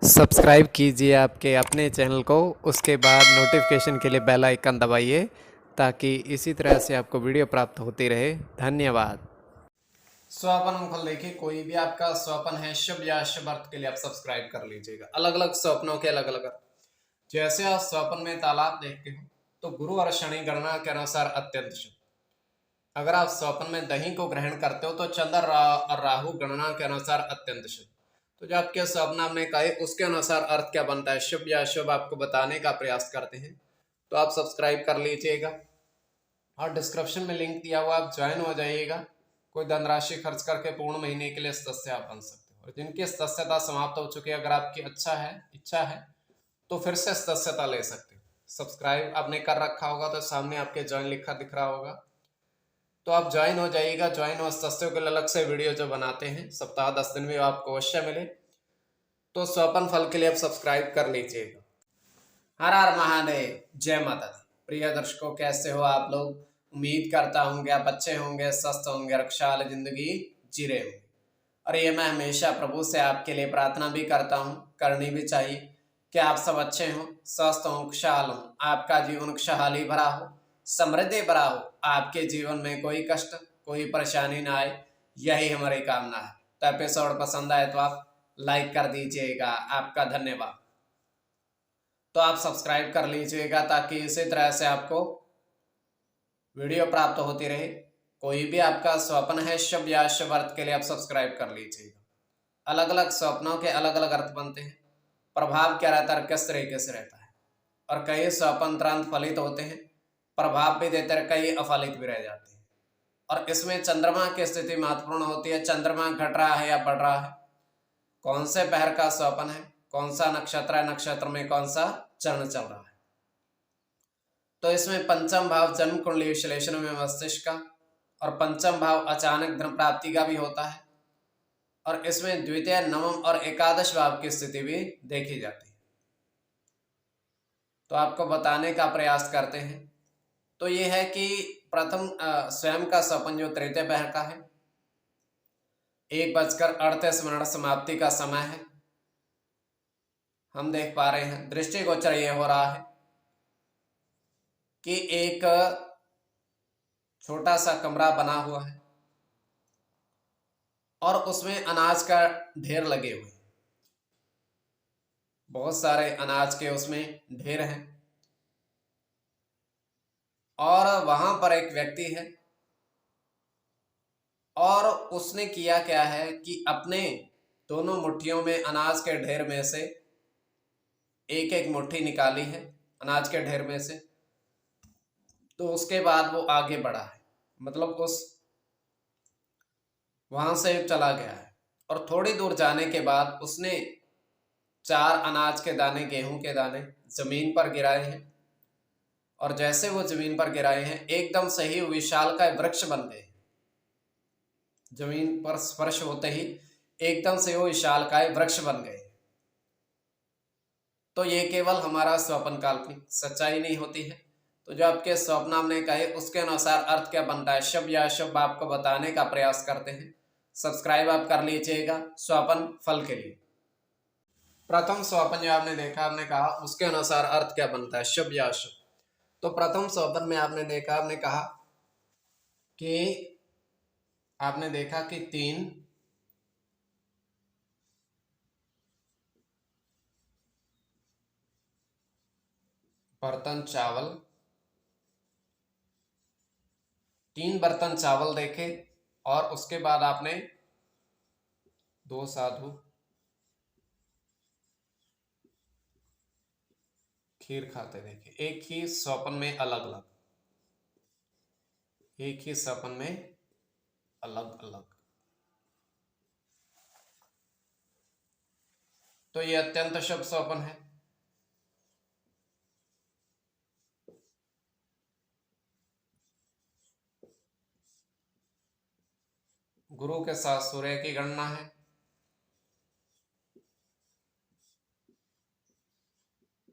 Subscribe कीजिए आपके अपने चैनल को, उसके बाद नोटिफिकेशन के लिए बेल आइकन दबाइए ताकि इसी तरह से आपको वीडियो प्राप्त होती रहे। धन्यवाद। स्वपन फल देखिए, कोई भी आपका स्वपन है शुभ या शुभ अर्थ के लिए आप सब्सक्राइब कर लीजिएगा। अलग अलग स्वप्नों के अलग अलग अर्थ। जैसे आप स्वप्न में तालाब देखते हो तो गुरु और शनि गणना के अनुसार अत्यंत शुभ। अगर आप स्वप्न में दही को ग्रहण करते हो तो चंद्र और राहु गणना के अनुसार अत्यंत शुभ। तो जो आपके स्वप्न आपने कहे उसके अनुसार अर्थ क्या बनता है, शुभ या अशुभ, आपको बताने का प्रयास करते हैं। तो आप सब्सक्राइब कर लीजिएगा और डिस्क्रिप्शन में लिंक दिया हुआ, आप ज्वाइन हो जाइएगा। कोई धनराशि खर्च करके पूर्ण महीने के लिए सदस्य आप बन सकते हो। और जिनकी सदस्यता समाप्त हो चुकी है, अगर आपकी इच्छा है तो फिर से सदस्यता ले सकते हो। सब्सक्राइब आपने कर रखा होगा तो सामने आपके ज्वाइन लिखा दिख रहा होगा, तो आप ज्वाइन हो जाइएगा। ज्वाइन हो, सदस्यों के लिए अलग से वीडियो जो बनाते हैं सप्ताह 10 दिन में आपको अवश्य मिले। तो स्वपन फल के लिए आप सब्सक्राइब कर लीजिएगा। हर हर महादेव, जय माता दी। प्रिय दर्शकों, कैसे हो आप लोग? उम्मीद करता हूँ कि आप अच्छे होंगे, स्वस्थ होंगे, रक्षाल जिंदगी जी रहे होंगे। और ये मैं हमेशा प्रभु से आपके लिए प्रार्थना भी करता हूँ, करनी भी चाहिए कि आप सब अच्छे हों, स्वस्थ हों, खुशहाल हों, आपका जीवन खुशहाली भरा हो, समृद्धि भरा हो, आपके जीवन में कोई कष्ट कोई परेशानी ना आए, यही हमारी कामना है। तो एपिसोड पसंद आए तो आप लाइक कर दीजिएगा, आपका धन्यवाद। तो आप सब्सक्राइब कर लीजिएगा ताकि इसी तरह से आपको वीडियो प्राप्त होती रहे। कोई भी आपका स्वप्न है शुभ या शुभ अर्थ के लिए आप सब्सक्राइब कर लीजिएगा। अलग अलग स्वप्नों के अलग अलग अर्थ बनते हैं। प्रभाव क्या रहता है, किस तरीके से रहता है। और कई स्वप्न तुरंत फलित होते हैं, प्रभाव भी देते हैं, कई अफलित भी रह जाते हैं। और इसमें चंद्रमा की स्थिति महत्वपूर्ण होती है। चंद्रमा घट रहा है या बढ़ रहा है, कौन से पहर का स्वप्न है, कौन सा नक्षत्र है, नक्षत्र में कौन सा चरण चल रहा है। तो इसमें पंचम भाव जन्म कुंडली विश्लेषण में मस्तिष्क का, और पंचम भाव अचानक धन प्राप्ति का भी होता है। और इसमें द्वितीय, नवम और एकादश भाव की स्थिति भी देखी जाती है। तो आपको बताने का प्रयास करते हैं। तो ये है कि प्रथम स्वयं का स्वप्न जो तृतीय पहर का है, 1:38 समाप्ति का समय है। हम देख पा रहे हैं दृष्टिगोचर ये हो रहा है कि एक छोटा सा कमरा बना हुआ है और उसमें अनाज का ढेर लगे हुए, बहुत सारे अनाज के उसमें ढेर हैं। और वहां पर एक व्यक्ति है और उसने किया क्या है कि अपने दोनों मुट्ठियों में अनाज के ढेर में से एक एक मुट्ठी निकाली है अनाज के ढेर में से। तो उसके बाद वो आगे बढ़ा है, मतलब उस वहां से चला गया है। और थोड़ी दूर जाने के बाद उसने 4 अनाज के दाने, गेहूं के दाने जमीन पर गिराए हैं। और जैसे वो जमीन पर गिराए हैं, एकदम सही विशालकाय वृक्ष बन गए। जमीन पर स्पर्श होते ही एकदम से वो विशालकाय वृक्ष बन गए। तो ये केवल हमारा स्वप्न, काल्पनिक सच्चाई नहीं होती है। तो जो आपके स्वप्न हमने कहे उसके अनुसार अर्थ क्या बनता है, शुभ या अशुभ, आपको बताने का प्रयास करते हैं। सब्सक्राइब आप कर लीजिएगा स्वप्न फल के लिए। प्रथम स्वप्न जो आपने देखा, आपने कहा उसके अनुसार अर्थ क्या बनता है, शुभ या अशुभ। तो प्रथम स्वप्न में आपने देखा, आपने कहा कि आपने देखा कि 3 बर्तन चावल, 3 बर्तन चावल देखे। और उसके बाद आपने 2 साधु खीर खाते देखे। एक ही स्वप्न में अलग अलग, एक ही स्वप्न में अलग अलग। तो ये अत्यंत शुभ स्वप्न है। गुरु के साथ सूर्य की गणना है।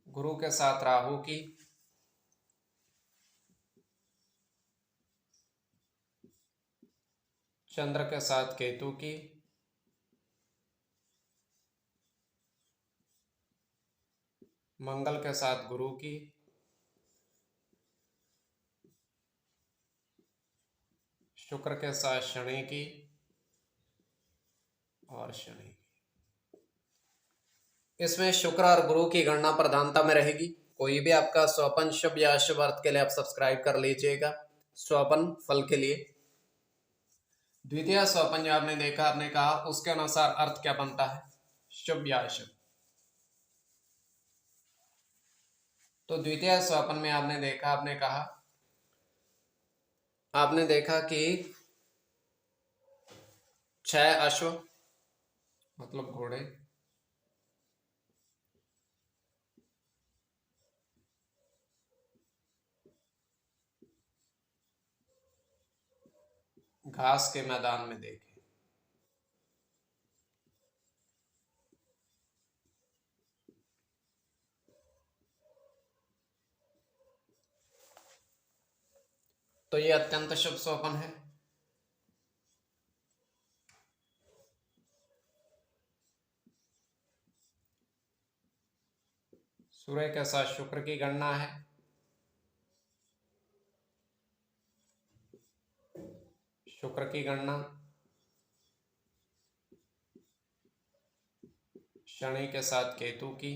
गुरु के साथ राहु की, चंद्र के साथ केतु की, मंगल के साथ गुरु की, शुक्र के साथ शनि की और शनि की। इसमें शुक्र और गुरु की गणना प्रधानता में रहेगी। कोई भी आपका स्वपन शुभ या अशुभ अर्थ के लिए आप सब्सक्राइब कर लीजिएगा। स्वपन फल के लिए द्वितीय स्वपन जो आपने देखा, आपने कहा उसके अनुसार अर्थ क्या बनता है, शुभ या अशुभ। तो द्वितीय स्वपन में आपने देखा, आपने देखा कि 6 अश्व मतलब घोड़े, घास के मैदान में देखे। तो ये अत्यंत शुभ स्वपन है। सूर्य के साथ शुक्र की गणना है। शुक्र की गणना, शनि के साथ केतु की,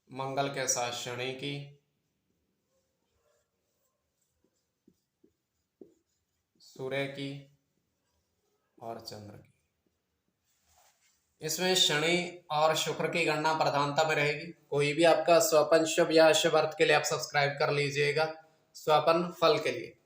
मंगल के साथ शनि की, सूर्य की और चंद्र की। इसमें शनि और शुक्र की गणना प्रधानता में रहेगी। कोई भी आपका स्वपन शुभ या अशुभ अर्थ के लिए आप सब्सक्राइब कर लीजिएगा। स्वपन फल के लिए